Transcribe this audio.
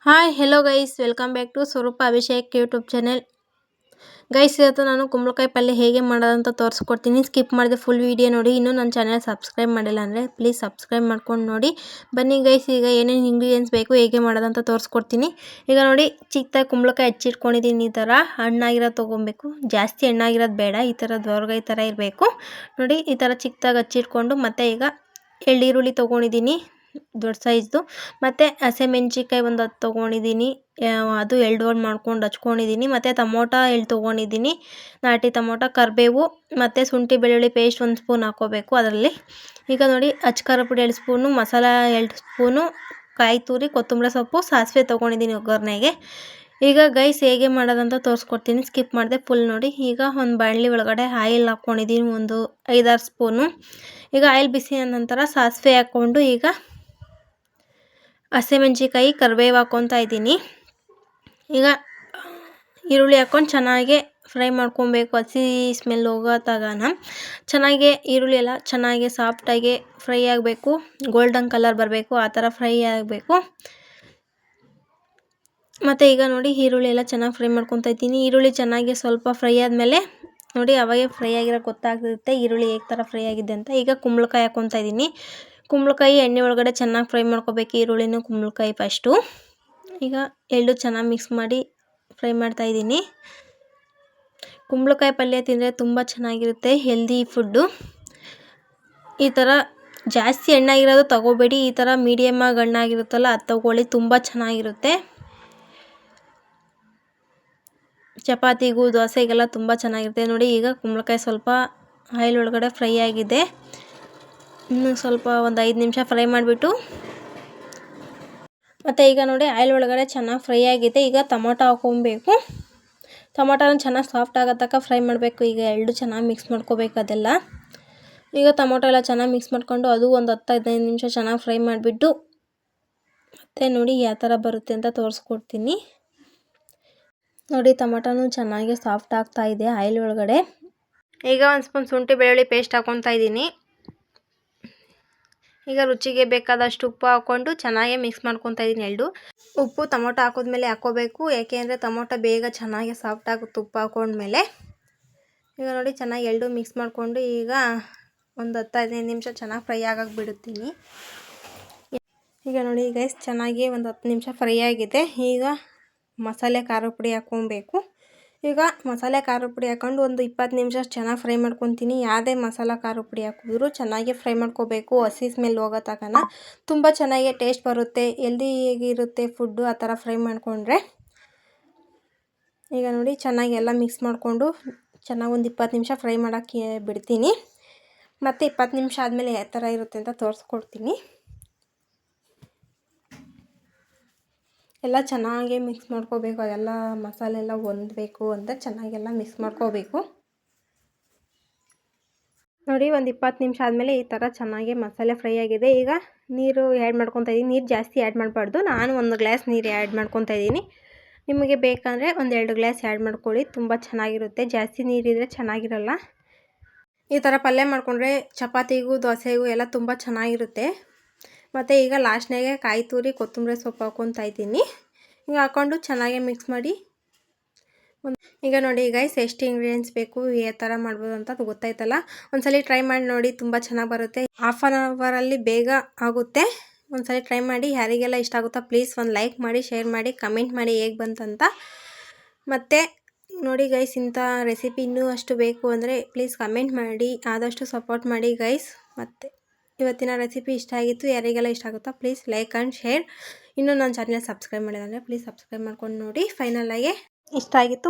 Hi hello guys, welcome back to Swaroop Abhishek YouTube channel. Guys, ಇವತ್ತು ನಾನು ಕುಂಬಳಕಾಯಿ ಪಲ್ಯ ಹೇಗೆ ಮಾಡೋದಂತ ತೋರಿಸ್ಕೊಡ್ತೀನಿ. ಸ್ಕಿಪ್ ಮಾಡಿದೆ ಫುಲ್ ವಿಡಿಯೋ ನೋಡಿ. ಇನ್ನೂ ನನ್ನ ಚಾನೆಲ್ ಸಬ್ಸ್ಕ್ರೈಬ್ ಮಾಡಿಲ್ಲ ಅಂದರೆ ಪ್ಲೀಸ್ ಸಬ್ಸ್ಕ್ರೈಬ್ ಮಾಡ್ಕೊಂಡು ನೋಡಿ. ಬನ್ನಿ ಗೈಸ್, ಈಗ ಏನೇನು ಇಂಗ್ರೀಡಿಯೆಂಟ್ಸ್ ಬೇಕು ಹೇಗೆ ಮಾಡೋದಂತ ತೋರಿಸ್ಕೊಡ್ತೀನಿ. ಈಗ ನೋಡಿ, ಚಿಕ್ಕದಾಗಿ ಕುಂಬಳಕಾಯಿ ಹಚ್ಚಿಟ್ಕೊಂಡಿದ್ದೀನಿ. ಈ ಥರ ಹಣ್ಣಾಗಿರೋದು ತೊಗೊಬೇಕು, ಜಾಸ್ತಿ ಹಣ್ಣಾಗಿರೋದು ಬೇಡ. ಈ ಥರ ದೊರಗಾಯಿ ಥರ ಇರಬೇಕು ನೋಡಿ. ಈ ಥರ ಚಿಕ್ಕದಾಗಿ ಹಚ್ಚಿಟ್ಕೊಂಡು ಮತ್ತು ಈಗ ಈರುಳ್ಳಿ ತೊಗೊಂಡಿದ್ದೀನಿ ದೊಡ್ಡ ಸೈಜ್ದು, ಮತ್ತು ಹಸಿಮೆಣ್ಸಿನ್ಕಾಯಿ ಒಂದು 10 ತೊಗೊಂಡಿದ್ದೀನಿ. ಅದು 2 ಮಾಡ್ಕೊಂಡು ಹಚ್ಕೊಂಡಿದ್ದೀನಿ. ಮತ್ತು ಟೊಮೊಟೊ 2 ತೊಗೊಂಡಿದ್ದೀನಿ, ನಾಟಿ ಟೊಮೊಟೊ, ಕರಿಬೇವು ಮತ್ತು ಶುಂಠಿ ಬೆಳ್ಳುಳ್ಳಿ ಪೇಸ್ಟ್ 1 ಸ್ಪೂನ್ ಹಾಕ್ಕೋಬೇಕು ಅದರಲ್ಲಿ. ಈಗ ನೋಡಿ, ಖಾರ ಪುಡಿ 2 ಸ್ಪೂನು, ಮಸಾಲ 2 ಸ್ಪೂನು, ಕಾಯಿ ತುರಿ, ಕೊತ್ತಂಬರಿ ಸೊಪ್ಪು, ಸಾಸಿವೆ ತೊಗೊಂಡಿದ್ದೀನಿ ಒಗ್ಗರಣೆಗೆ. ಈಗ ಗೈಸ್ ಹೇಗೆ ಮಾಡೋದಂತ ತೋರಿಸ್ಕೊಡ್ತೀನಿ, ಸ್ಕಿಪ್ ಮಾಡಿದೆ ಫುಲ್ ನೋಡಿ. ಈಗ ಒಂದು ಬಾಣಲಿ ಒಳಗಡೆ ಆಯಿಲ್ ಹಾಕ್ಕೊಂಡಿದ್ದೀನಿ, ಒಂದು 5-6 ಸ್ಪೂನು. ಈಗ ಆಯಿಲ್ ಬಿಸಿ ಆದ ನಂತರ ಸಾಸಿವೆ ಹಾಕ್ಕೊಂಡು ಈಗ ಹಸಿಮೆಣ್ಸಿನ್ಕಾಯಿ, ಕರಿಬೇವು ಹಾಕ್ಕೊತಾ ಇದ್ದೀನಿ. ಈಗ ಈರುಳ್ಳಿ ಹಾಕ್ಕೊಂಡು ಚೆನ್ನಾಗಿ ಫ್ರೈ ಮಾಡ್ಕೊಬೇಕು, ಹಸಿ ಸ್ಮೆಲ್ ಹೋಗೋ ತನಕ ಚೆನ್ನಾಗಿ. ಈರುಳ್ಳಿ ಎಲ್ಲ ಚೆನ್ನಾಗಿ ಸಾಫ್ಟಾಗಿ ಫ್ರೈ ಆಗಬೇಕು, ಗೋಲ್ಡನ್ ಕಲರ್ ಬರಬೇಕು, ಆ ಥರ ಫ್ರೈ ಆಗಬೇಕು. ಮತ್ತು ಈಗ ನೋಡಿ, ಈರುಳ್ಳಿ ಎಲ್ಲ ಚೆನ್ನಾಗಿ ಫ್ರೈ ಮಾಡ್ಕೊತಾ ಇದ್ದೀನಿ. ಈರುಳ್ಳಿ ಚೆನ್ನಾಗಿ ಸ್ವಲ್ಪ ಫ್ರೈ ಆದಮೇಲೆ ನೋಡಿ, ಅವಾಗೆ ಫ್ರೈ ಆಗಿರೋ ಗೊತ್ತಾಗ್ತಿರುತ್ತೆ ಈರುಳ್ಳಿ ಹೇಗೆ ಥರ ಫ್ರೈ ಆಗಿದೆ ಅಂತ. ಈಗ ಕುಂಬಳಕಾಯಿ ಹಾಕ್ಕೊತಾ ಇದ್ದೀನಿ. ಕುಂಬಳಕಾಯಿ ಎಣ್ಣೆ ಒಳಗಡೆ ಚೆನ್ನಾಗಿ ಫ್ರೈ ಮಾಡ್ಕೋಬೇಕು, ಈರುಳ್ಳಿನೂ ಕುಂಬಳಕಾಯಿ ಫಸ್ಟು. ಈಗ 2 ಚೆನ್ನಾಗಿ ಮಿಕ್ಸ್ ಮಾಡಿ ಫ್ರೈ ಮಾಡ್ತಾಯಿದ್ದೀನಿ. ಕುಂಬಳಕಾಯಿ ಪಲ್ಯ ತಿಂದರೆ ತುಂಬ ಚೆನ್ನಾಗಿರುತ್ತೆ, ಹೆಲ್ದಿ ಫುಡ್ಡು. ಈ ಥರ ಜಾಸ್ತಿ ಹಣ್ಣಾಗಿರೋದು ತಗೋಬೇಡಿ, ಈ ಥರ ಮೀಡಿಯಮ್ಮಾಗಿ ಹಣ್ಣಾಗಿರುತ್ತಲ್ಲ ಅದು ತಗೊಳ್ಳಿ, ತುಂಬ ಚೆನ್ನಾಗಿರುತ್ತೆ. ಚಪಾತಿಗೂ ದೋಸೆಗೆಲ್ಲ ತುಂಬ ಚೆನ್ನಾಗಿರುತ್ತೆ ನೋಡಿ. ಈಗ ಕುಂಬಳಕಾಯಿ ಸ್ವಲ್ಪ ಆಯಿಲ್ ಒಳಗಡೆ ಫ್ರೈ ಆಗಿದೆ. ಇನ್ನು ಸ್ವಲ್ಪ ಒಂದು 5 ನಿಮಿಷ ಫ್ರೈ ಮಾಡಿಬಿಟ್ಟು, ಮತ್ತು ಈಗ ನೋಡಿ ಆಯಿಲ್ ಒಳಗಡೆ ಚೆನ್ನಾಗಿ ಫ್ರೈ ಆಗಿದೆ. ಈಗ ಟೊಮೊಟೊ ಹಾಕ್ಕೊಬೇಕು. ಟೊಮೊಟೊನ ಚೆನ್ನಾಗಿ ಸಾಫ್ಟ್ ಆಗೋ ತನಕ ಫ್ರೈ ಮಾಡಬೇಕು. ಈಗ 2 ಚೆನ್ನಾಗಿ ಮಿಕ್ಸ್ ಮಾಡ್ಕೋಬೇಕು ಅದೆಲ್ಲ. ಈಗ ಟೊಮೊಟೊ ಎಲ್ಲ ಚೆನ್ನಾಗಿ ಮಿಕ್ಸ್ ಮಾಡ್ಕೊಂಡು ಅದು ಒಂದು 10-15 ನಿಮಿಷ ಚೆನ್ನಾಗಿ ಫ್ರೈ ಮಾಡಿಬಿಟ್ಟು, ಮತ್ತು ನೋಡಿ ಯಾವ ಥರ ಬರುತ್ತೆ ಅಂತ ತೋರಿಸ್ಕೊಡ್ತೀನಿ. ನೋಡಿ, ಟೊಮೊಟೊನೂ ಚೆನ್ನಾಗಿ ಸಾಫ್ಟ್ ಆಗ್ತಾ ಇದೆ ಆಯಿಲ್ ಒಳಗಡೆ. ಈಗ 1 ಸ್ಪೂನ್ ಶುಂಠಿ ಬೆಳ್ಳುಳ್ಳಿ ಪೇಸ್ಟ್ ಹಾಕ್ಕೊತಾ ಇದ್ದೀನಿ. ಈಗ ರುಚಿಗೆ ಬೇಕಾದಷ್ಟು ಉಪ್ಪು ಹಾಕ್ಕೊಂಡು ಚೆನ್ನಾಗಿ ಮಿಕ್ಸ್ ಮಾಡ್ಕೊತಾ ಇದ್ದೀನಿ. 2 ಉಪ್ಪು ಟೊಮೊಟೊ ಹಾಕಿದ್ಮೇಲೆ ಹಾಕ್ಕೋಬೇಕು, ಯಾಕೆ ಅಂದರೆ ಟೊಮೊಟೊ ಬೇಗ ಚೆನ್ನಾಗಿ ಸಾಫ್ಟ್ ಆಗುತ್ತೆ ಉಪ್ಪು ಹಾಕ್ಕೊಂಡ್ಮೇಲೆ. ಈಗ ನೋಡಿ, ಚೆನ್ನಾಗಿ 2 ಮಿಕ್ಸ್ ಮಾಡಿಕೊಂಡು ಈಗ ಒಂದು 10-15 ನಿಮಿಷ ಚೆನ್ನಾಗಿ ಫ್ರೈ ಆಗಕ್ಕೆ ಬಿಡುತ್ತೀನಿ. ಈಗ ನೋಡಿ ಗೈಸ್, ಚೆನ್ನಾಗಿ ಒಂದು 10 ನಿಮಿಷ ಫ್ರೈ ಆಗಿದೆ. ಈಗ ಮಸಾಲೆ ಖಾರ ಪುಡಿ ಹಾಕ್ಕೊಬೇಕು. ಈಗ ಮಸಾಲೆ ಖಾರ ಪುಡಿ ಹಾಕ್ಕೊಂಡು ಒಂದು 20 ನಿಮಿಷ ಚೆನ್ನಾಗಿ ಫ್ರೈ ಮಾಡ್ಕೊತೀನಿ. ಯಾವುದೇ ಮಸಾಲ ಖಾರ ಪುಡಿ ಹಾಕಿದ್ರು ಚೆನ್ನಾಗಿ ಫ್ರೈ ಮಾಡ್ಕೋಬೇಕು, ಹಸಿ ಸ್ಮೆಲ್ ಹೋಗೋ ತನಕ. ತುಂಬ ಚೆನ್ನಾಗಿ ಟೇಸ್ಟ್ ಬರುತ್ತೆ, ಹೆಲ್ದಿಯಾಗಿರುತ್ತೆ ಫುಡ್ಡು ಆ ಥರ ಫ್ರೈ ಮಾಡಿಕೊಂಡ್ರೆ. ಈಗ ನೋಡಿ, ಚೆನ್ನಾಗಿ ಎಲ್ಲ ಮಿಕ್ಸ್ ಮಾಡಿಕೊಂಡು ಚೆನ್ನಾಗಿ ಒಂದು 20 ನಿಮಿಷ ಫ್ರೈ ಮಾಡೋಕ್ಕೆ ಬಿಡ್ತೀನಿ. ಮತ್ತು 20 ನಿಮಿಷ ಆದಮೇಲೆ ಯಾವ ಥರ ಇರುತ್ತೆ ಅಂತ ತೋರಿಸ್ಕೊಡ್ತೀನಿ. ಎಲ್ಲ ಚೆನ್ನಾಗಿ ಮಿಕ್ಸ್ ಮಾಡ್ಕೋಬೇಕು, ಅದೆಲ್ಲ ಮಸಾಲೆ ಎಲ್ಲ ಹೊಂದಬೇಕು ಅಂತ ಚೆನ್ನಾಗೆಲ್ಲ ಮಿಕ್ಸ್ ಮಾಡ್ಕೋಬೇಕು. ನೋಡಿ, ಒಂದು 20 ನಿಮಿಷ ಆದಮೇಲೆ ಈ ಥರ ಚೆನ್ನಾಗಿ ಮಸಾಲೆ ಫ್ರೈ ಆಗಿದೆ. ಈಗ ನೀರು ಆ್ಯಡ್ ಮಾಡ್ಕೊತಾ ಇದ್ದೀನಿ. ನೀರು ಜಾಸ್ತಿ ಆ್ಯಡ್ ಮಾಡಬಾರ್ದು, ನಾನು 1 ಗ್ಲಾಸ್ ನೀರು ಆ್ಯಡ್ ಮಾಡ್ಕೊತಾ ಇದ್ದೀನಿ. ನಿಮಗೆ ಬೇಕಂದರೆ ಒಂದು 2 ಗ್ಲಾಸ್ ಆ್ಯಡ್ ಮಾಡ್ಕೊಳ್ಳಿ, ತುಂಬ ಚೆನ್ನಾಗಿರುತ್ತೆ. ಜಾಸ್ತಿ ನೀರಿದ್ರೆ ಚೆನ್ನಾಗಿರಲ್ಲ. ಈ ಥರ ಪಲ್ಯ ಮಾಡಿಕೊಂಡ್ರೆ ಚಪಾತಿಗೂ ದೋಸೆಗೂ ಎಲ್ಲ ತುಂಬ ಚೆನ್ನಾಗಿರುತ್ತೆ. ಮತ್ತು ಈಗ ಲಾಸ್ಟ್ನಾಗೆ ಕಾಯಿ ತುರಿ, ಕೊತ್ತಂಬರಿ ಸೊಪ್ಪು ಹಾಕ್ಕೊತಾ ಇದ್ದೀನಿ. ಈಗ ಹಾಕ್ಕೊಂಡು ಚೆನ್ನಾಗಿ ಮಿಕ್ಸ್ ಮಾಡಿ. ಈಗ ನೋಡಿ ಗೈಸ್, ಎಷ್ಟು ಇಂಗ್ರೀಡಿಯೆಂಟ್ಸ್ ಬೇಕು, ಯಾವ ಥರ ಮಾಡ್ಬೋದು ಅಂತ ಅದು ಗೊತ್ತಾಯ್ತಲ್ಲ. ಒಂದ್ಸಲ ಟ್ರೈ ಮಾಡಿ ನೋಡಿ, ತುಂಬ ಚೆನ್ನಾಗಿ ಬರುತ್ತೆ. ಹಾಫ್ ಆನ್ ಅವರಲ್ಲಿ ಬೇಗ ಆಗುತ್ತೆ. ಒಂದ್ಸಲ ಟ್ರೈ ಮಾಡಿ. ಯಾರಿಗೆಲ್ಲ ಇಷ್ಟ ಆಗುತ್ತಾ ಪ್ಲೀಸ್ ಒಂದು ಲೈಕ್ ಮಾಡಿ, ಶೇರ್ ಮಾಡಿ, ಕಮೆಂಟ್ ಮಾಡಿ ಹೇಗೆ ಬಂತಂತ. ಮತ್ತು ನೋಡಿ ಗೈಸ್, ಇಂಥ ರೆಸಿಪಿ ಇನ್ನೂ ಅಷ್ಟು ಬೇಕು ಅಂದರೆ ಪ್ಲೀಸ್ ಕಮೆಂಟ್ ಮಾಡಿ, ಆದಷ್ಟು ಸಪೋರ್ಟ್ ಮಾಡಿ ಗೈಸ್. ಮತ್ತು ಇವತ್ತಿನ ರೆಸಿಪಿ ಇಷ್ಟ ಆಗಿತ್ತು, ಯಾರಿಗೆಲ್ಲ ಇಷ್ಟ ಆಗುತ್ತಾ ಪ್ಲೀಸ್ ಲೈಕ್ ಆ್ಯಂಡ್ ಶೇರ್. ಇನ್ನೂ ನನ್ನ ಚಾನೆಲ್ ಸಬ್ಸ್ಕ್ರೈಬ್ ಮಾಡಿದ್ರೆ ಪ್ಲೀಸ್ ಸಬ್ಸ್ಕ್ರೈಬ್ ಮಾಡ್ಕೊಂಡು ನೋಡಿ. ಫೈನಲಾಗಿ ಇಷ್ಟ ಆಗಿತ್ತು.